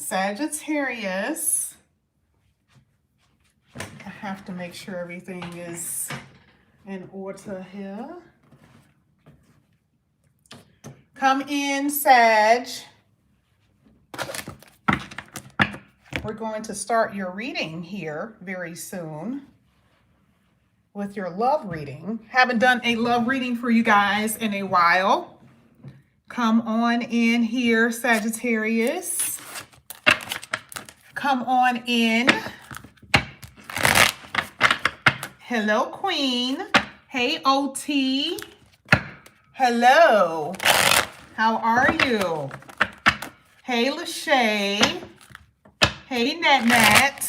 Sagittarius. I have to make sure everything is in order here. Come in, Sag. We're going to start your reading here very soon with your love reading. Haven't done a love reading for you guys in a while. Come on in here, Sagittarius. Come on in. Hello, Queen. Hey, OT. Hello. How are you? Hey, Lachey. Hey, Nat.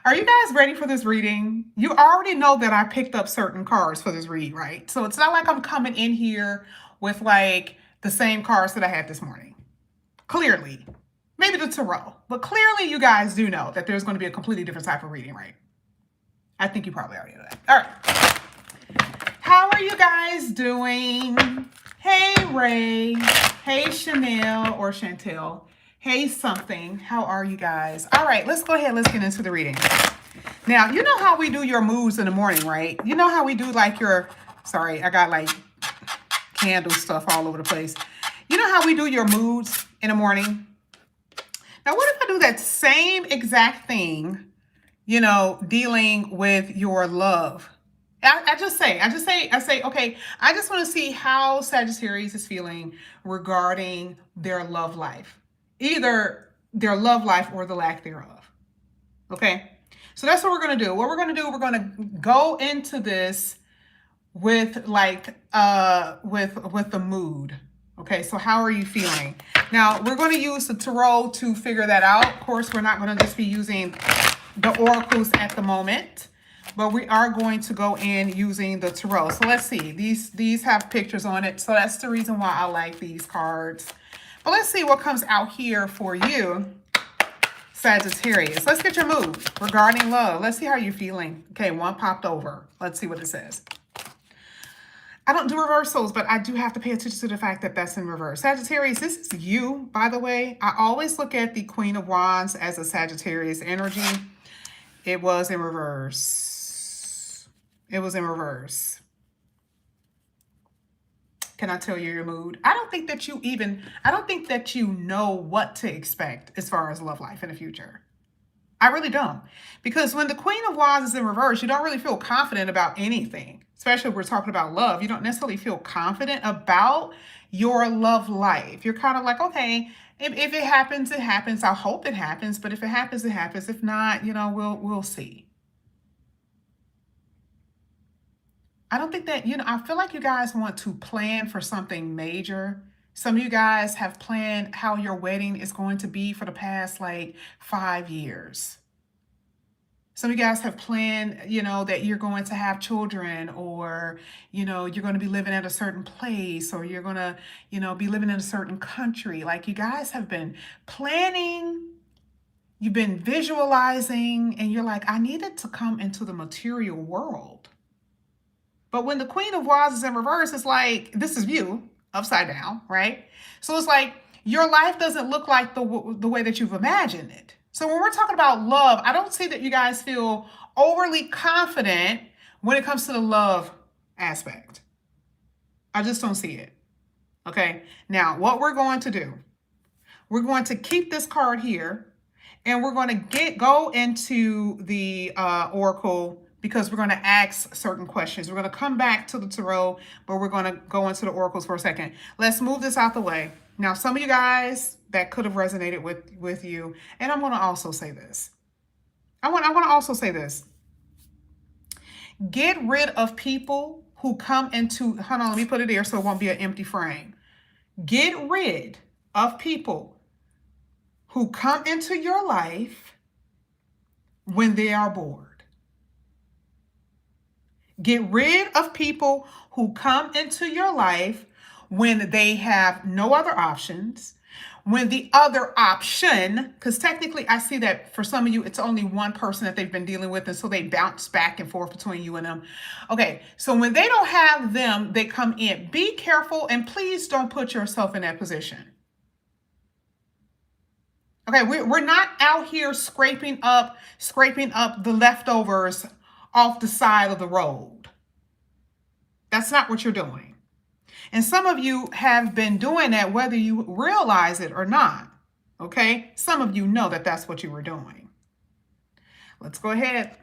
Are you guys ready for this reading? You already know that I picked up certain cards for this read, right? So it's not like I'm coming in here with like the same cards that I had this morning. Clearly. Maybe the tarot. But clearly you guys do know that there's going to be a completely different type of reading, right? I think you probably already know that. All right. How are you guys doing? Hey, Ray. Hey, Chanel or Chantel. Hey, something. How are you guys? All right, let's go ahead. Let's get into the reading. Now, you know how we do your moods in the morning, right? You know how we do like your, sorry, I got like candle stuff all over the place. You know how we do your moods in the morning? Now, what if I do that same exact thing, you know, dealing with your love? I say, okay, I just want to see how Sagittarius is feeling regarding their love life. Either their love life or the lack thereof. Okay? So that's what we're going to do. What we're going to do, we're going to go into this with like, with the mood. Okay, so how are you feeling? Now, we're going to use the tarot to figure that out. Of course, we're not going to just be using the oracles at the moment, but we are going to go in using the tarot. So let's see. These have pictures on it, so that's the reason why I like these cards. But let's see what comes out here for you, Sagittarius. Let's get your mood regarding love. Let's see how you're feeling. Okay, one popped over. Let's see what it says. I don't do reversals, but I do have to pay attention to the fact that that's in reverse. Sagittarius, this is you, by the way. I always look at the Queen of Wands as a Sagittarius energy. It was in reverse. It was in reverse. Can I tell you your mood? I don't think that you know what to expect as far as love life in the future. I really don't. Because when the Queen of Wands is in reverse, you don't really feel confident about anything. Especially if we're talking about love. You don't necessarily feel confident about your love life. You're kind of like, okay, if it happens, it happens. I hope it happens. But if it happens, it happens. If not, you know, we'll see. I don't think that, you know, I feel like you guys want to plan for something major. Some of you guys have planned how your wedding is going to be for the past like 5 years. Some of you guys have planned, you know, that you're going to have children, or, you know, you're going to be living at a certain place, or you're going to, you know, be living in a certain country. Like you guys have been planning, you've been visualizing, and you're like, I need it to come into the material world. But when the Queen of Wands is in reverse, it's like, this is you upside down, right? So it's like your life doesn't look like the way that you've imagined it. So when we're talking about love, I don't see that you guys feel overly confident when it comes to the love aspect. I just don't see it. Okay. Now, what we're going to do, we're going to keep this card here, and we're going to go into the oracle, because we're going to ask certain questions. We're going to come back to the tarot, but we're going to go into the oracles for a second. Let's move this out the way. Now, some of you guys, that could have resonated with you. And I'm going to also say this. I want to also say this. Get rid of people who come into, hold on, let me put it there so it won't be an empty frame. Get rid of people who come into your life when they are bored. Get rid of people who come into your life when they have no other options, When the other option, because technically I see that for some of you, it's only one person that they've been dealing with, and so they bounce back and forth between you and them. Okay, so when they don't have them, they come in. Be careful, and please don't put yourself in that position. Okay, we're not out here scraping up the leftovers off the side of the road. That's not what you're doing. And some of you have been doing that whether you realize it or not. Okay? Some of you know that that's what you were doing. Let's go ahead.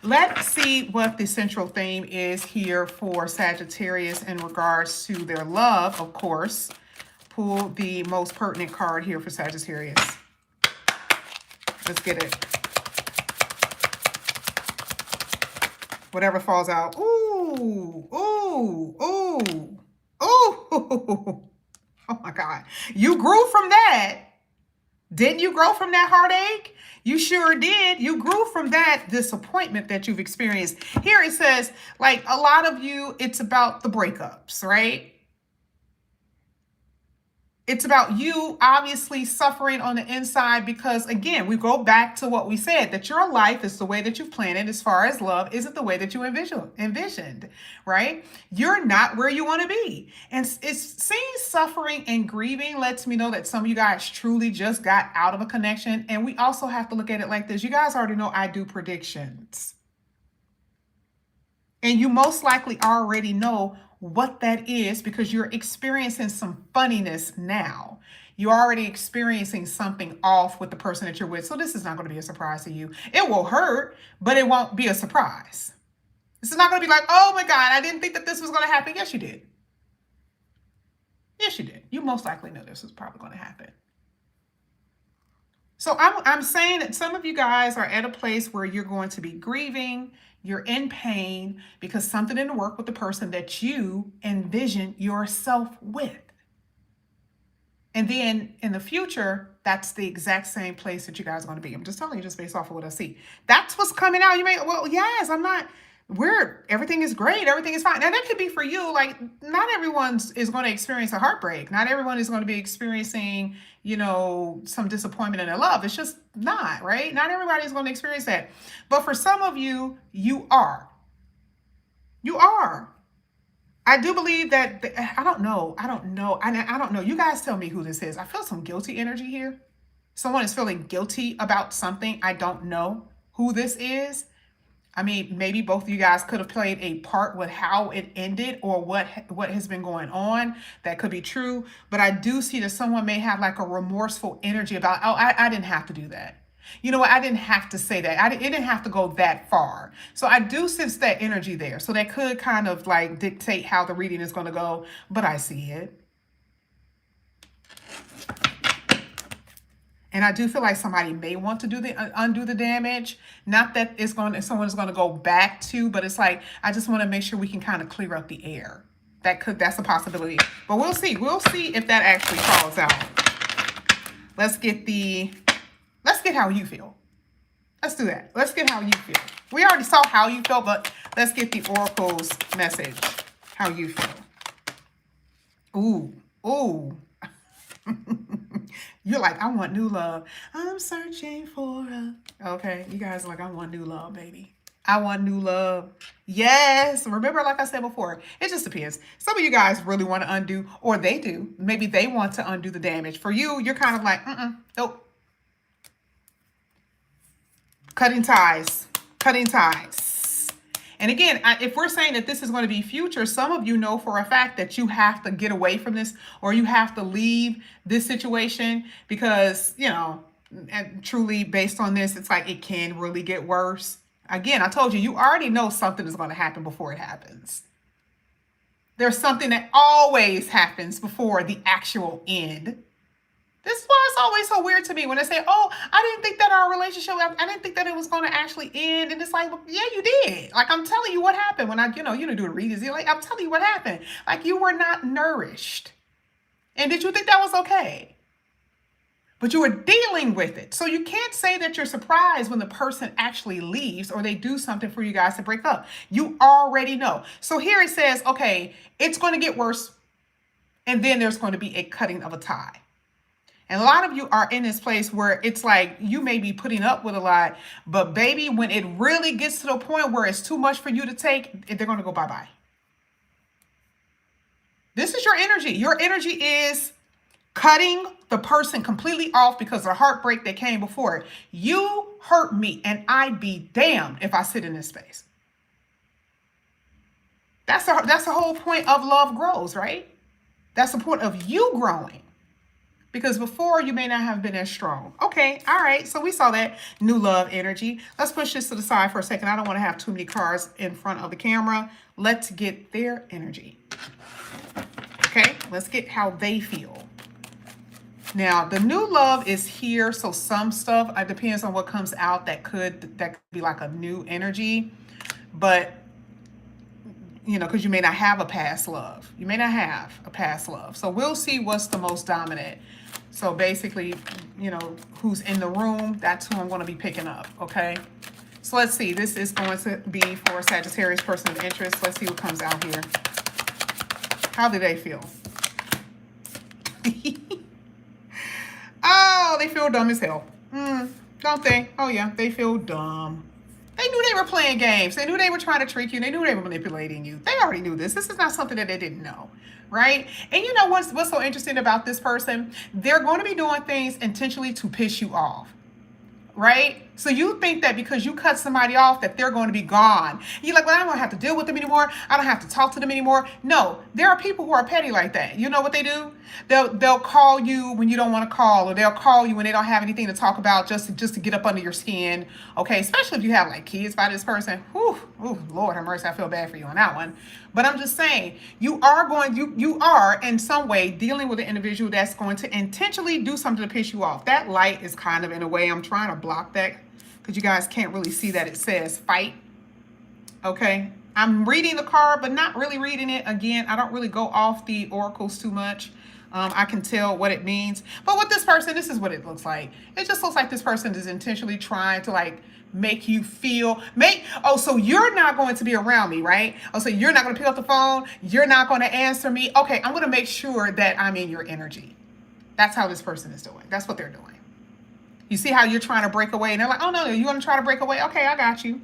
Let's see what the central theme is here for Sagittarius in regards to their love, of course. Pull the most pertinent card here for Sagittarius. Let's get it. Whatever falls out. Ooh, ooh, ooh. Oh, oh my God. You grew from that. Didn't you grow from that heartache? You sure did. You grew from that disappointment that you've experienced. Here it says, like a lot of you, it's about the breakups, right? It's about you obviously suffering on the inside because, again, we go back to what we said, that your life is the way that you've planned it as far as love isn't the way that you envisioned, right? You're not where you want to be. And it's seeing suffering and grieving lets me know that some of you guys truly just got out of a connection. And we also have to look at it like this. You guys already know I do predictions. And you most likely already know what that is because you're experiencing some funniness now. You're already experiencing something off with the person that you're with. So this is not going to be a surprise to you. It will hurt, but it won't be a surprise. This is not going to be like, oh my God, I didn't think that this was going to happen. Yes, you did. Yes, you did. You most likely know this was probably going to happen. So I'm saying that some of you guys are at a place where you're going to be grieving. You're in pain because something didn't work with the person that you envision yourself with. And then in the future, that's the exact same place that you guys are going to be. I'm just telling you just based off of what I see. That's what's coming out. You may, well, yes, I'm not, everything is great. Everything is fine. Now that could be for you. Like not everyone is going to experience a heartbreak. Not everyone is going to be experiencing, some disappointment in their love. It's just not, right? Not everybody is going to experience that. But for some of you, you are. You are. I do believe that, I don't know. I don't know. You guys tell me who this is. I feel some guilty energy here. Someone is feeling guilty about something. I don't know who this is. I mean, maybe both of you guys could have played a part with how it ended or what has been going on. That could be true. But I do see that someone may have like a remorseful energy about, oh, I didn't have to do that. You know what? I didn't have to say that. It didn't have to go that far. So I do sense that energy there. So that could kind of like dictate how the reading is going to go. But I see it. And I do feel like somebody may want to undo the damage. Not that someone's going to go back to, but it's like, I just want to make sure we can kind of clear up the air. That's a possibility. But we'll see. We'll see if that actually falls out. Let's get how you feel. Let's do that. Let's get how you feel. We already saw how you felt, but let's get the oracle's message. How you feel. Ooh. Ooh. You're like, I want new love. I'm searching for a... Okay, you guys are like, I want new love, baby. I want new love. Yes. Remember, like I said before, it just depends. Some of you guys really want to undo, or they do. Maybe they want to undo the damage. For you, you're kind of like, nope. Cutting ties. Cutting ties. And again, if we're saying that this is going to be future, some of you know for a fact that you have to get away from this or you have to leave this situation because, and truly based on this, it's like it can really get worse. Again, I told you, you already know something is going to happen before it happens. There's something that always happens before the actual end. This is why it's always so weird to me when they say, oh, I didn't think that our relationship, I didn't think that it was going to actually end. And it's like, well, yeah, you did. Like, I'm telling you what happened when you don't do a read. Like, I'm telling you what happened. Like, you were not nourished. And did you think that was okay? But you were dealing with it. So you can't say that you're surprised when the person actually leaves or they do something for you guys to break up. You already know. So here it says, okay, it's going to get worse. And then there's going to be a cutting of a tie. And a lot of you are in this place where it's like you may be putting up with a lot, but baby, when it really gets to the point where it's too much for you to take, they're going to go bye-bye. This is your energy. Your energy is cutting the person completely off because of the heartbreak that came before it. You hurt me, and I'd be damned if I sit in this space. That's the whole point of love grows, right? That's the point of you growing. Because before, you may not have been as strong. Okay, all right. So we saw that new love energy. Let's push this to the side for a second. I don't want to have too many cards in front of the camera. Let's get their energy. Okay, let's get how they feel. Now, the new love is here. So some stuff, it depends on what comes out. That could be like a new energy. But, you know, because you may not have a past love. You may not have a past love. So we'll see what's the most dominant. So basically, you know, who's in the room, that's who I'm going to be picking up, okay? So let's see. This is going to be for Sagittarius person of interest. Let's see what comes out here. How do they feel? Oh, they feel dumb as hell. Don't they? Oh, yeah, they feel dumb. They knew they were playing games. They knew they were trying to trick you. They knew they were manipulating you. They already knew this. This is not something that they didn't know, right? And you know what's so interesting about this person? They're going to be doing things intentionally to piss you off, right? So you think that because you cut somebody off that they're going to be gone. You're like, well, I don't have to deal with them anymore. I don't have to talk to them anymore. No, there are people who are petty like that. You know what they do? They'll call you when you don't want to call, or they'll call you when they don't have anything to talk about, just to get up under your skin. Okay, especially if you have like kids by this person. Whew, Lord have mercy, I feel bad for you on that one. But I'm just saying, you are in some way dealing with an individual that's going to intentionally do something to piss you off. That light is kind of in a way, I'm trying to block that because you guys can't really see that it says fight. Okay, I'm reading the card, but not really reading it. Again, I don't really go off the oracles too much. I can tell what it means. But with this person, this is what it looks like. It just looks like this person is intentionally trying to like make you feel, so you're not going to be around me, right? Oh, so you're not going to pick up the phone. You're not going to answer me. Okay, I'm going to make sure that I'm in your energy. That's how this person is doing. That's what they're doing. You see how you're trying to break away and they're like, oh no, you want to try to break away? Okay, I got you.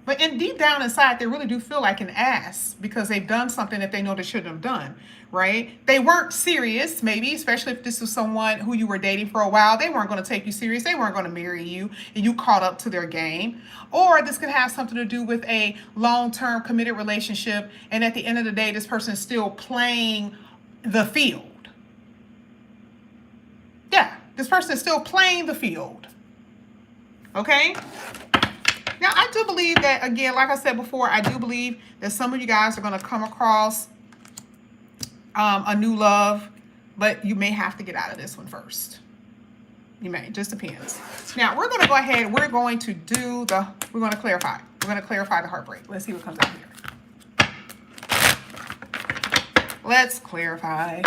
But deep down inside, they really do feel like an ass because they've done something that they know they shouldn't have done, right? They weren't serious, maybe, especially if this was someone who you were dating for a while. They weren't going to take you serious. They weren't going to marry you, and you caught up to their game. Or this could have something to do with a long-term committed relationship, and at the end of the day, this person is still playing the field. Yeah, this person is still playing the field. Okay? Now, I do believe that, again, like I said before, I do believe that some of you guys are going to come across a new love, but you may have to get out of this one first. You may, just depends. Now, we're going to go ahead. We're going to clarify. We're going to clarify the heartbreak. Let's see what comes out here. Let's clarify.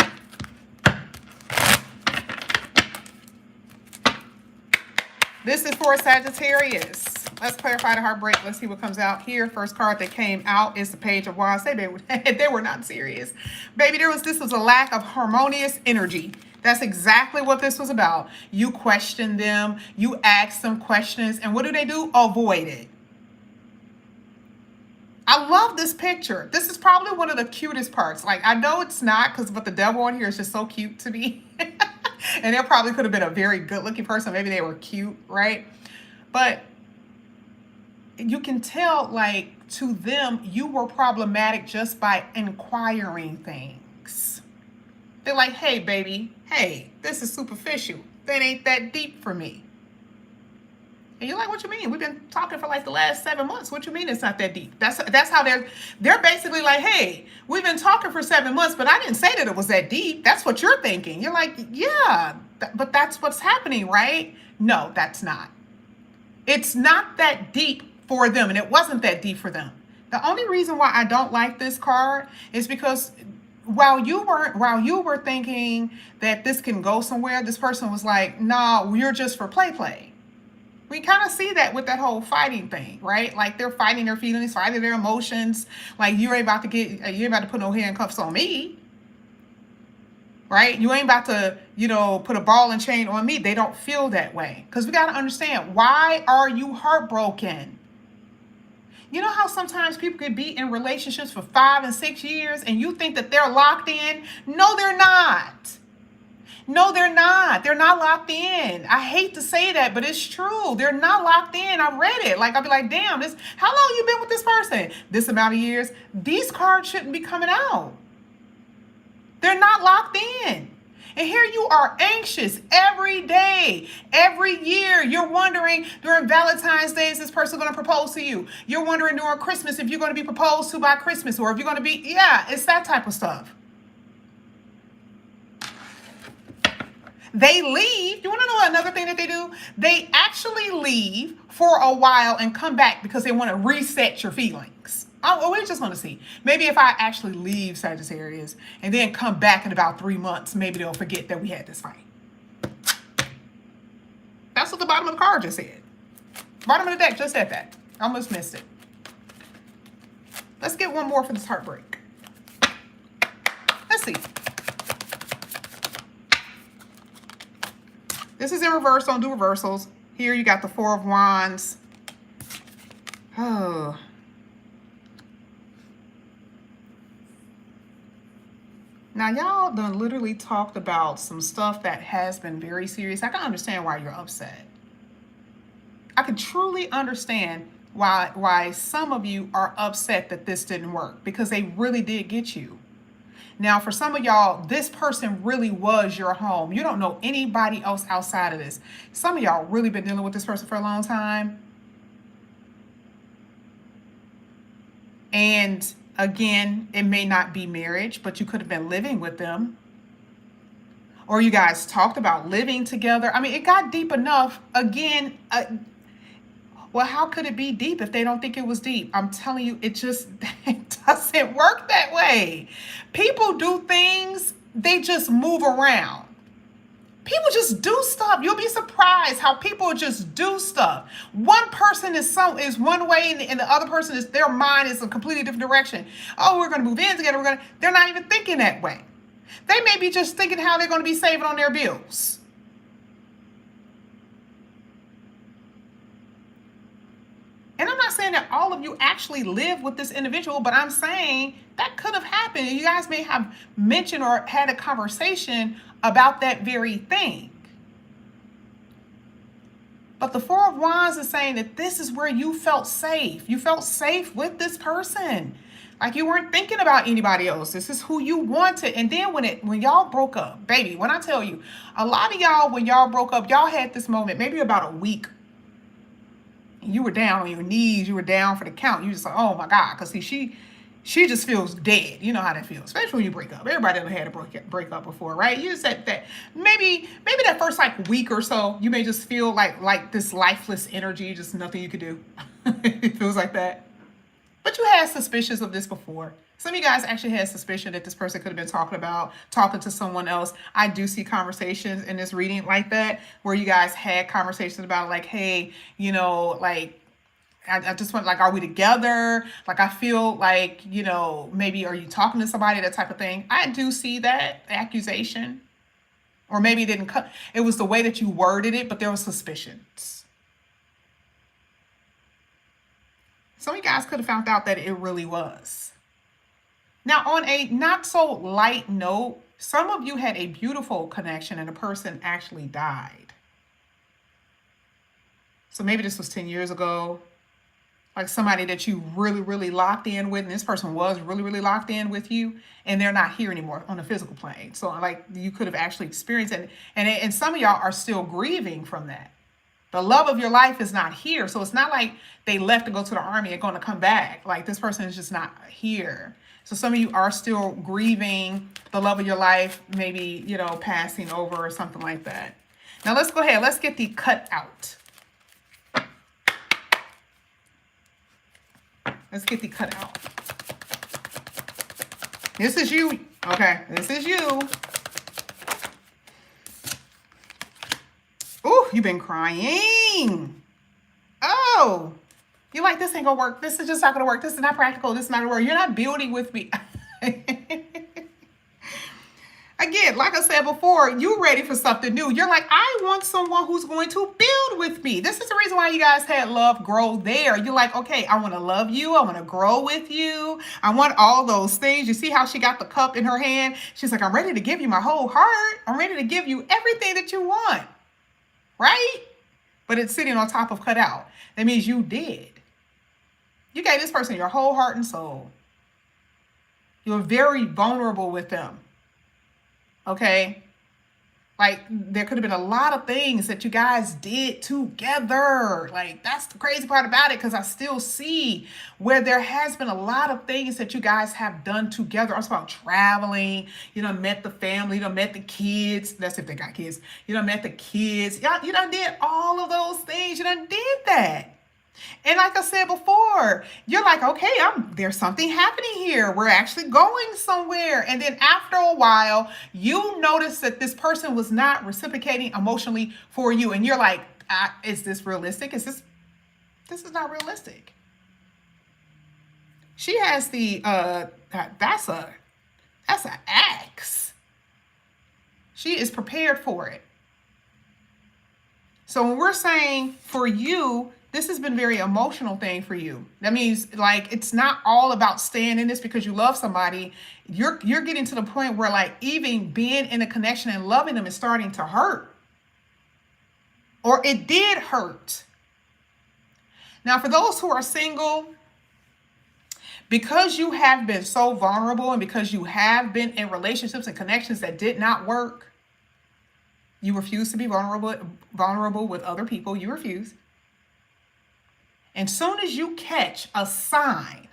This is for Sagittarius. Let's clarify the heartbreak. Let's see what comes out here. First card that came out is the Page of Wands. They were not serious. Baby, this was a lack of harmonious energy. That's exactly what this was about. You questioned them. You asked them questions. And what do? Avoid it. I love this picture. This is probably one of the cutest parts. Like, I know it's not, but the devil on here is just so cute to me. And there probably could have been a very good looking person. Maybe they were cute, right? But you can tell, like, to them, you were problematic just by inquiring things. They're like, hey, baby, hey, this is superficial. That ain't that deep for me. And you're like, what you mean? We've been talking for like the last 7 months. What you mean it's not that deep? That's how they're basically like, hey, we've been talking for 7 months, but I didn't say that it was that deep. That's what you're thinking. You're like, yeah, but that's what's happening, right? No, that's not. It's not that deep for them, and it wasn't that deep for them. The only reason why I don't like this card is because while you were thinking that this can go somewhere, this person was like, no, you're just for play. We kind of see that with that whole fighting thing, right? Like, they're fighting their feelings, fighting their emotions. Like, you ain't about to put no handcuffs on me, right? You ain't about to, put a ball and chain on me. They don't feel that way. Because we got to understand, why are you heartbroken? You know how sometimes people could be in relationships for 5 and 6 years and you think that they're locked in? No, they're not. No, they're not. They're not locked in. I hate to say that, but it's true. They're not locked in. I read it. Like, I'll be like, damn, how long you been with this person? This amount of years. These cards shouldn't be coming out. They're not locked in. And here you are, anxious every day, every year. You're wondering during Valentine's Day, is this person going to propose to you? You're wondering during Christmas if you're going to be proposed to by Christmas, or if you're going to be, it's that type of stuff. They leave. You want to know another thing that they do? They actually leave for a while and come back because they want to reset your feelings. Oh, we just want to see. Maybe if I actually leave Sagittarius and then come back in about 3 months, maybe they'll forget that we had this fight. That's what the bottom of the card just said. Bottom of the deck just said that. I almost missed it. Let's get one more for this heartbreak. Let's see. This is in reverse. Don't do reversals. Here you got the Four of Wands. Oh. Now, y'all done literally talked about some stuff that has been very serious. I can understand why you're upset. I can truly understand why some of you are upset that this didn't work, because they really did get you. Now, for some of y'all, this person really was your home. You don't know anybody else outside of this. Some of y'all really been dealing with this person for a long time. And again, it may not be marriage, but you could have been living with them. Or you guys talked about living together. I mean, it got deep enough. Again, well, how could it be deep if they don't think it was deep? I'm telling you, it doesn't work that way. People do things, they just move around. People just do stuff. You'll be surprised how people just do stuff. One person is one way, and the other person their mind is a completely different direction. Oh, we're going to move in together. They're not even thinking that way. They may be just thinking how they're going to be saving on their bills. And I'm not saying that all of you actually live with this individual, but I'm saying that could have happened. You guys may have mentioned or had a conversation about that very thing. But the Four of Wands is saying that this is where you felt safe. You felt safe with this person. Like you weren't thinking about anybody else. This is who you wanted. And then when y'all broke up, baby, when I tell you, a lot of y'all, when y'all broke up, y'all had this moment, maybe about a week. You were down on your knees. You were down for the count. You just like, oh my God. Because see, she just feels dead. You know how that feels, especially when you break up. Everybody ever had a break up before, right? You just said that maybe that first like week or so, you may just feel like this lifeless energy, just nothing you could do. It feels like that. But you had suspicions of this before. Some of you guys actually had suspicion that this person could have been talking to someone else. I do see conversations in this reading like that, where you guys had conversations about like, hey, like, I just want, like, are we together? Like, I feel like, maybe are you talking to somebody, that type of thing. I do see that accusation. Or maybe it didn't cut. It was the way that you worded it, but there were suspicions. Some of you guys could have found out that it really was. Now, on a not so light note, some of you had a beautiful connection and the person actually died. So maybe this was 10 years ago. Like somebody that you really, really locked in with, and this person was really, really locked in with you, and they're not here anymore on the physical plane. So like you could have actually experienced it. And some of y'all are still grieving from that. The love of your life is not here. So it's not like they left to go to the army and going to come back. Like this person is just not here. So some of you are still grieving the love of your life, maybe, passing over or something like that. Now let's go ahead. Let's get the cut out. Let's get the cut out. This is you. Okay, this is you. Ooh, you've been crying. Oh, you like, this ain't gonna work. This is just not gonna work. This is not practical. This is not gonna work. You're not building with me. And Again, like I said before, you're ready for something new. You're like, I want someone who's going to build with me. This is the reason why you guys had love grow there. You're like, okay, I want to love you. I want to grow with you. I want all those things. You see how she got the cup in her hand? She's like, I'm ready to give you my whole heart. I'm ready to give you everything that you want. Right? But it's sitting on top of cut out. That means you did. You gave this person your whole heart and soul. You're very vulnerable with them. Okay? Like, there could have been a lot of things that you guys did together. Like, that's the crazy part about it, because I still see where there has been a lot of things that you guys have done together. I'm talking about traveling. You done met the family. You done met the kids. That's if they got kids. You done met the kids. You done did all of those things. You done did that. And like I said before, you're like, okay, there's something happening here. We're actually going somewhere. And then after a while, you notice that this person was not reciprocating emotionally for you. And you're like, is this realistic? This is not realistic. She has the, that's an axe. She is prepared for it. So when we're saying for you, this has been a very emotional thing for you. That means, like, it's not all about staying in this because you love somebody. You're getting to the point where, like, even being in a connection and loving them is starting to hurt. Or it did hurt. Now, for those who are single, because you have been so vulnerable and because you have been in relationships and connections that did not work, you refuse to be vulnerable with other people. You refuse. And soon as you catch a sign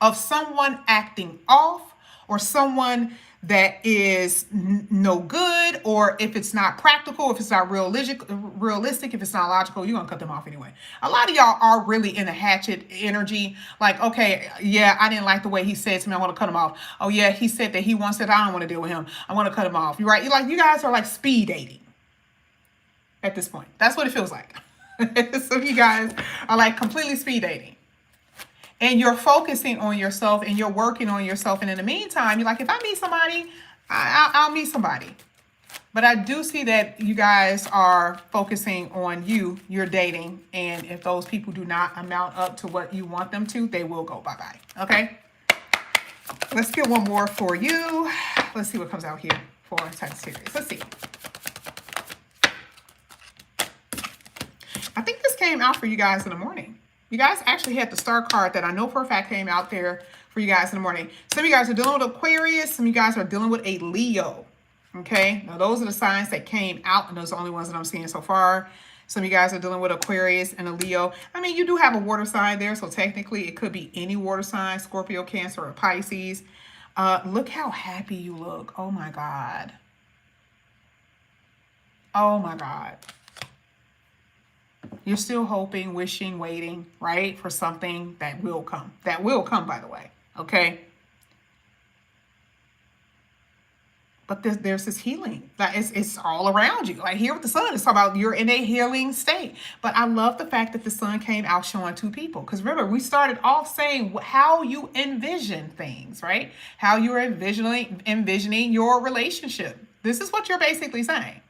of someone acting off or someone that is no good, or if it's not practical, if it's not realistic, if it's not logical, you're going to cut them off anyway. A lot of y'all are really in a hatchet energy. Like, okay, yeah, I didn't like the way he said to me. I want to cut him off. Oh, yeah, he said that he wants it. I don't want to deal with him. I want to cut him off. You're right. You guys are like speed dating at this point. That's what it feels like. So you guys are like completely speed dating. And you're focusing on yourself and you're working on yourself. And in the meantime, you're like, if I meet somebody, I'll meet somebody. But I do see that you guys are focusing on you're dating. And if those people do not amount up to what you want them to, they will go bye-bye. Okay? Let's get one more for you. Let's see what comes out here for Sagittarius. Let's see. I think this came out for you guys in the morning. You guys actually had the star card that I know for a fact came out there for you guys in the morning. Some of you guys are dealing with Aquarius. Some of you guys are dealing with a Leo. Okay. Now those are the signs that came out, and those are the only ones that I'm seeing so far. Some of you guys are dealing with Aquarius and a Leo. I mean, you do have a water sign there. So technically it could be any water sign, Scorpio, Cancer, or Pisces. Look how happy you look. Oh my God. Oh my God. You're still hoping, wishing, waiting, right? For something that will come. That will come, by the way. Okay? But there's this healing. Like it's all around you. Like here with the sun, it's talking about you're in a healing state. But I love the fact that the sun came out showing two people. Because remember, we started off saying how you envision things, right? How you're envisioning your relationship. This is what you're basically saying.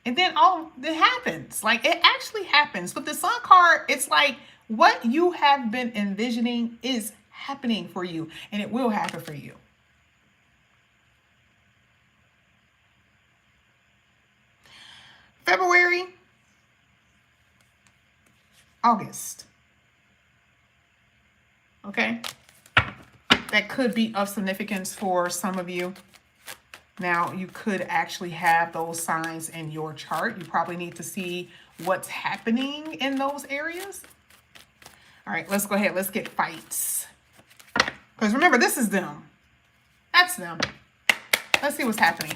And then it happens. Like it actually happens. With the sun card, it's like what you have been envisioning is happening for you. And it will happen for you. February, August. Okay. That could be of significance for some of you. Now, you could actually have those signs in your chart. You probably need to see what's happening in those areas. All right, let's go ahead. Let's get fights. Because remember, this is them. That's them. Let's see what's happening.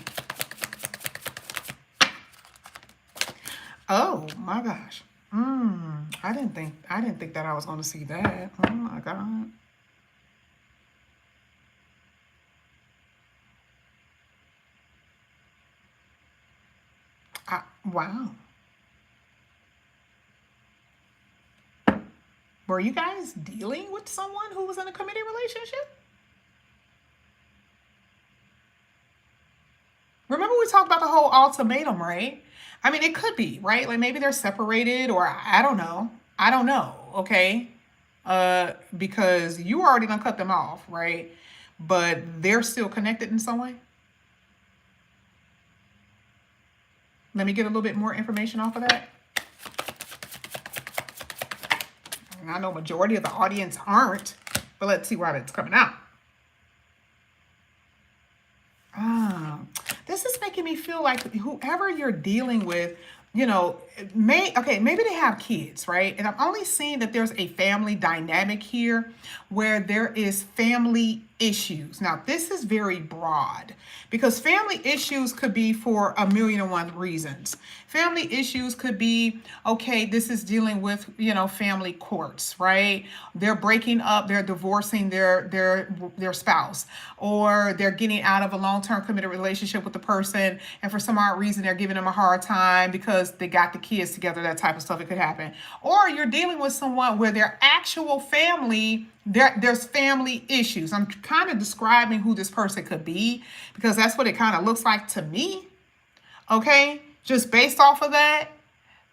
Oh my gosh. I didn't think that I was going to see that. Oh my God. Wow. Were you guys dealing with someone who was in a committed relationship? Remember we talked about the whole ultimatum, right? I mean, it could be, right? Like maybe they're separated or I don't know. I don't know, okay? Because you already done cut them off, right? But they're still connected in some way. Let me get a little bit more information off of that. And I know majority of the audience aren't, but let's see why it's coming out. This is making me feel like whoever you're dealing with, maybe they have kids, right? And I'm only seeing that there's a family dynamic here where there is family issues. Now, this is very broad because family issues could be for a million and one reasons. Family issues could be, okay, this is dealing with, family courts, right? They're breaking up, they're divorcing their spouse, or they're getting out of a long-term committed relationship with the person, and for some odd reason, they're giving them a hard time because they got the kids together, that type of stuff. It could happen. Or you're dealing with someone where their actual family, there's family issues. I'm kind of describing who this person could be because that's what it kind of looks like to me. Okay, just based off of that,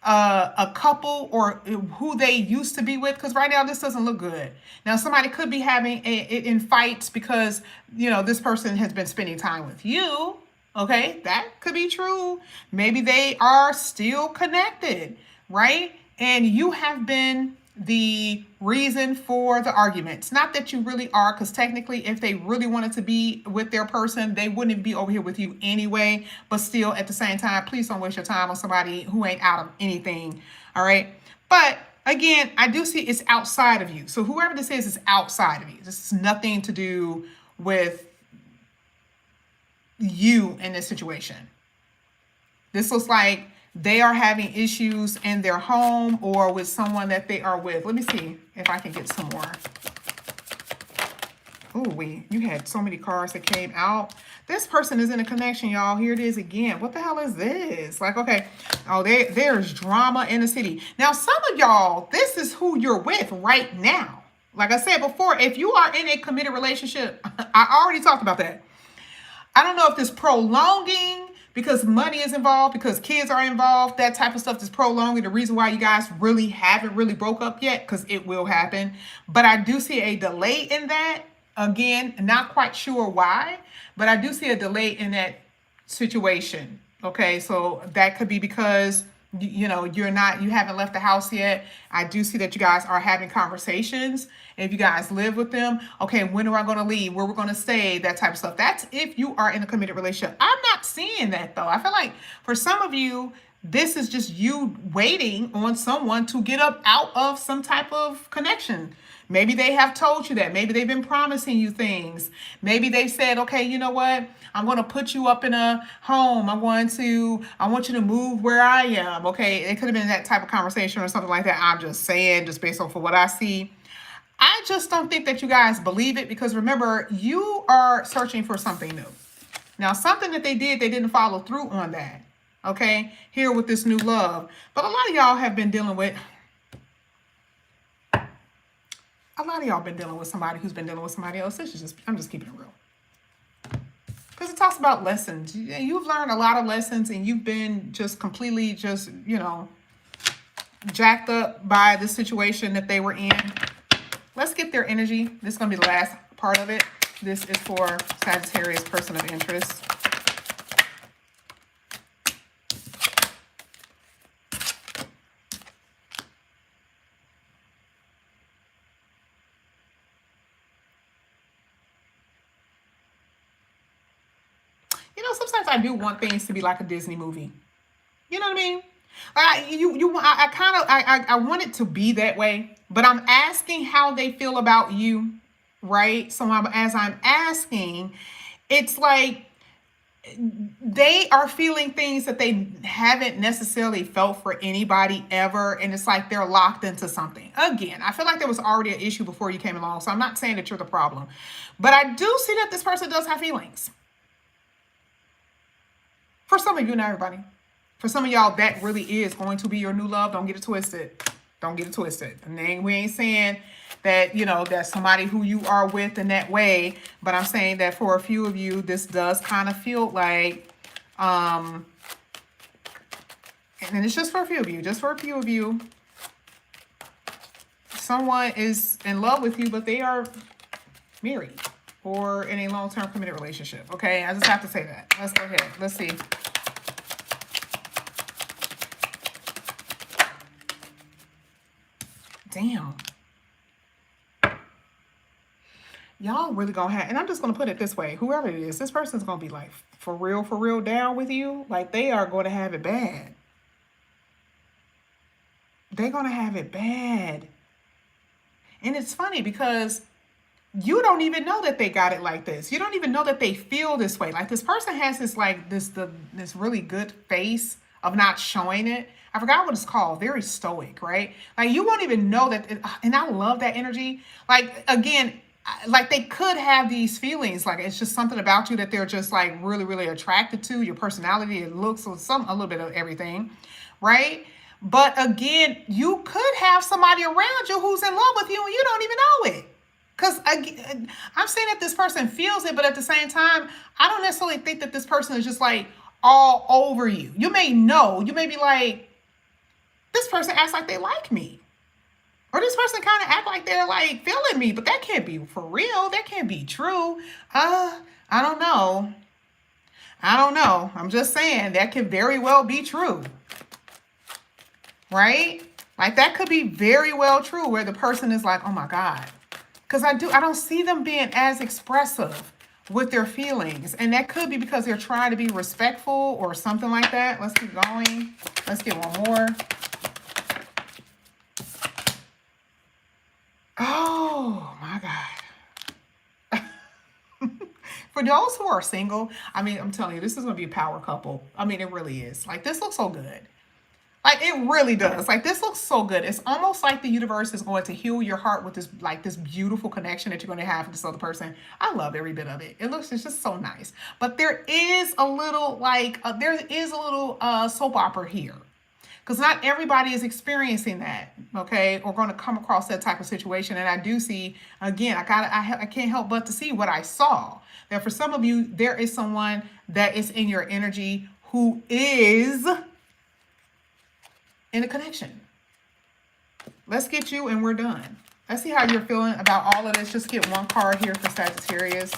a couple or who they used to be with, because right now this doesn't look good. Now somebody could be having it in fights because this person has been spending time with you. Okay, that could be true. Maybe they are still connected, right? And you have been the reason for the arguments. Not that you really are, because technically if they really wanted to be with their person, they wouldn't be over here with you anyway. But still, at the same time, please don't waste your time on somebody who ain't out of anything. All right. But again, I do see it's outside of you. So whoever this is outside of you. This is nothing to do with you in this situation. This looks like they are having issues in their home or with someone that they are with. Let me see if I can get some more. Oh, you had so many cards that came out. This person is in a connection, y'all. Here it is again. What the hell is this? Like, okay. Oh, there's drama in the city. Now, some of y'all, this is who you're with right now. Like I said before, if you are in a committed relationship, I already talked about that. I don't know if this prolonging because money is involved, because kids are involved, that type of stuff is prolonging. The reason why you guys really haven't really broke up yet, because it will happen. But I do see a delay in that. Again, not quite sure why, but I do see a delay in that situation. Okay, so that could be because you haven't left the house yet. I do see that you guys are having conversations. If you guys live with them, okay, when are I going to leave? Where we're going to stay? That type of stuff. That's if you are in a committed relationship. I'm not seeing that though. I feel like for some of you, this is just you waiting on someone to get up out of some type of connection. Maybe they have told you that. Maybe they've been promising you things. Maybe they said, okay, you know what? I'm going to put you up in a home. I want you to move where I am. Okay. It could have been that type of conversation or something like that. I'm just saying, just based off of what I see. I just don't think that you guys believe it because remember, you are searching for something new. Now, something that they didn't follow through on that. Okay. Here with this new love. But a lot of y'all have been dealing with somebody who's been dealing with somebody else. I'm just keeping it real. Because it talks about lessons. You've learned a lot of lessons and you've been just completely jacked up by the situation that they were in. Let's get their energy. This is going to be the last part of it. This is for Sagittarius, person of interest. Sometimes I do want things to be like a Disney movie. You know what I mean? I want it to be that way, but I'm asking how they feel about you, right? So as I'm asking, it's like they are feeling things that they haven't necessarily felt for anybody ever, and it's like they're locked into something. Again, I feel like there was already an issue before you came along, so I'm not saying that you're the problem, but I do see that this person does have feelings. For some of you, not everybody. For some of y'all, that really is going to be your new love. Don't get it twisted. Don't get it twisted. And we ain't saying that, that's somebody who you are with in that way. But I'm saying that for a few of you, this does kind of feel like And then it's just for a few of you, just for a few of you. Someone is in love with you, but they are married or in a long-term committed relationship. Okay, I just have to say that. Let's go ahead. Let's see. Damn. Y'all really gonna have, and I'm just gonna put it this way, whoever it is, this person's gonna be like for real down with you. Like they are going to have it bad. They're gonna have it bad. And it's funny because you don't even know that they got it like this. You don't even know that they feel this way. Like this person has this like this really good face of not showing it. I forgot what it's called. Very stoic, right? Like you won't even know that. And I love that energy. Like again, like they could have these feelings. Like it's just something about you that they're just like really attracted to. Your personality, it looks, a little bit of everything, right? But again, you could have somebody around you who's in love with you and you don't even know it. Because I'm saying that this person feels it, but at the same time, I don't necessarily think that this person is just like all over you. You may know, you may be like, this person acts like they like me. Or this person kind of act like they're like feeling me, but that can't be for real. That can't be true. I don't know. I'm just saying that could very well be true. Right? Like that could be very well true where the person is like, oh my God. Because I don't see them being as expressive with their feelings. And that could be because they're trying to be respectful or something like that. Let's keep going. Let's get one more. Oh my God. For those who are single, I mean, I'm telling you, this is going to be a power couple. I mean, it really is. Like, this looks so good. Like, it really does. Like, this looks so good. It's almost like the universe is going to heal your heart with this, like, this beautiful connection that you're going to have with this other person. I love every bit of it. It's just so nice. But there is a little, soap opera here. Because not everybody is experiencing that, okay, or going to come across that type of situation. And I do see, again, I can't help but to see what I saw. That for some of you, there is someone that is in your energy who is in a connection. Let's get you and we're done. Let's see how you're feeling about all of this. Just get one card here for Sagittarius.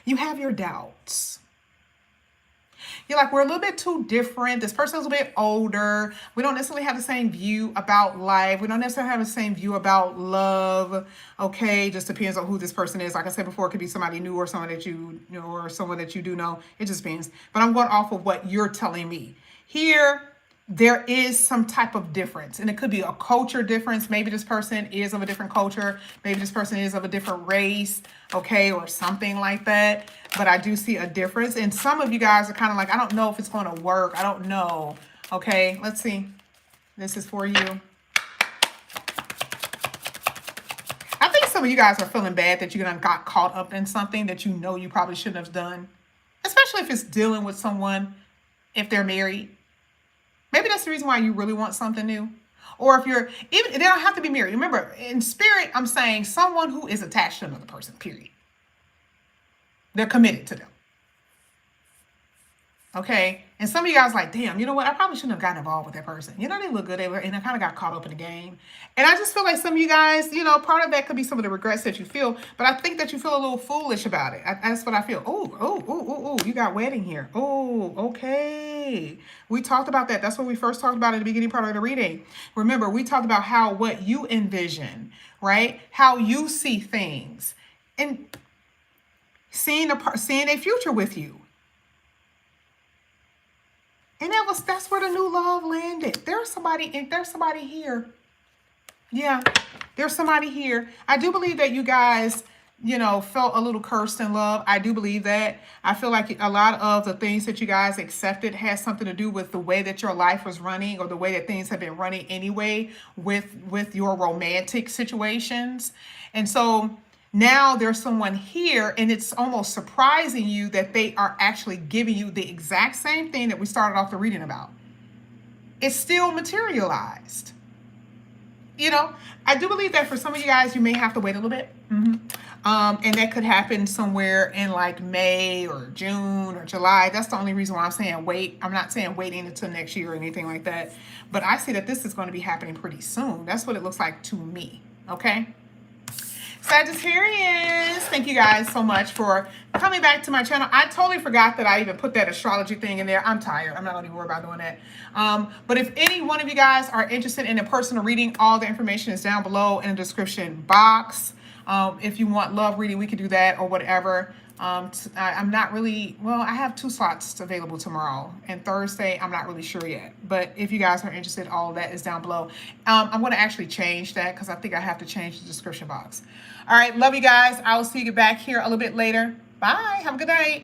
You have your doubts. You're like, we're a little bit too different. This person's a bit older. We don't necessarily have the same view about life. We don't necessarily have the same view about love. Okay, just depends on who this person is. Like I said before, it could be somebody new or someone that you know or someone that you do know. It just depends. But I'm going off of what you're telling me. Here, there is some type of difference, and it could be a culture difference. Maybe this person is of a different culture. Maybe this person is of a different race, okay, or something like that. But I do see a difference. And some of you guys are kind of like, I don't know if it's going to work. I don't know. Okay, let's see. This is for you. I think some of you guys are feeling bad that you got caught up in something that you know you probably shouldn't have done, especially if it's dealing with someone, if they're married. Maybe that's the reason why you really want something new. Or if you're, even, they don't have to be married. Remember, in spirit, I'm saying someone who is attached to another person, period. They're committed to them. Okay? And some of you guys like, damn, you know what? I probably shouldn't have gotten involved with that person. You know, they look good, and I kind of got caught up in the game. And I just feel like some of you guys, you know, part of that could be some of the regrets that you feel, but I think that you feel a little foolish about it. That's what I feel. Oh, you got wedding here. Oh, okay. We talked about that. That's what we first talked about in the beginning part of the reading. Remember, we talked about what you envision, right? How you see things and seeing a future with you. And that's where the new love landed. There's somebody here. Yeah, there's somebody here. I do believe that you guys, you know, felt a little cursed in love. I do believe that. I feel like a lot of the things that you guys accepted has something to do with the way that your life was running or the way that things have been running anyway with your romantic situations. And so now there's someone here, and it's almost surprising you that they are actually giving you the exact same thing that we started off the reading about. it's still materialized. You know, I do believe that for some of you guys, you may have to wait a little bit. And that could happen somewhere in like May or June or July. That's the only reason why I'm saying wait. I'm not saying waiting until next year or anything like that. But I see that this is going to be happening pretty soon. That's what it looks like to me. Okay. Sagittarius, thank you guys so much for coming back to my channel. I totally forgot that I even put that astrology thing in there. I'm tired. I'm not going to worry about doing that. But if any one of you guys are interested in a personal reading, all the information is down below in the description box. If you want love reading, we could do that or whatever. I'm not really, well, I have 2 slots available tomorrow and Thursday. I'm not really sure yet, but if you guys are interested, all of that is down below. I'm going to actually change that because I think I have to change the description box. All right. Love you guys. I will see you back here a little bit later. Bye. Have a good night.